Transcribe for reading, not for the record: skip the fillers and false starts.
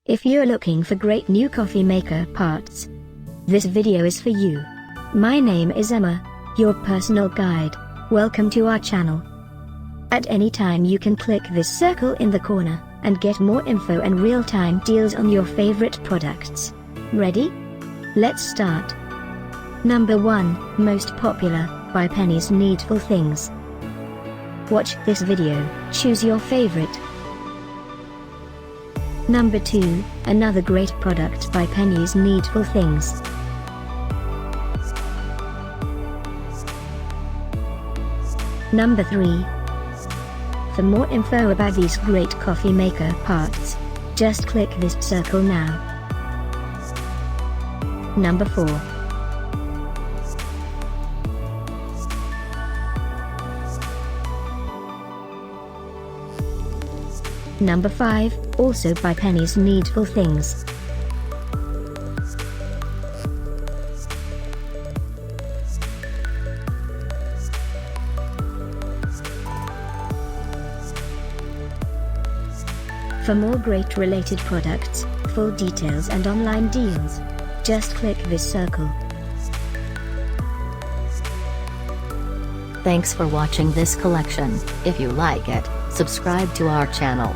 If you're looking for great new coffee maker parts, this video is for you. My name is Emma, your personal guide. Welcome to our channel. At any time you can click this circle in the corner, and get more info and real-time deals on your favorite products. Ready? Let's start. Number 1, Most Popular, by Penny's Needful Things. Watch this video, choose your favorite. Number 2, another great product by Penny's Needful Things. Number 3. For more info about these great coffee maker parts, just click this circle now. Number 4. Number 5, also by Penny's Needful Things. For more great related products, full details and online deals, just click this circle. Thanks for watching this collection. If you like it, subscribe to our channel.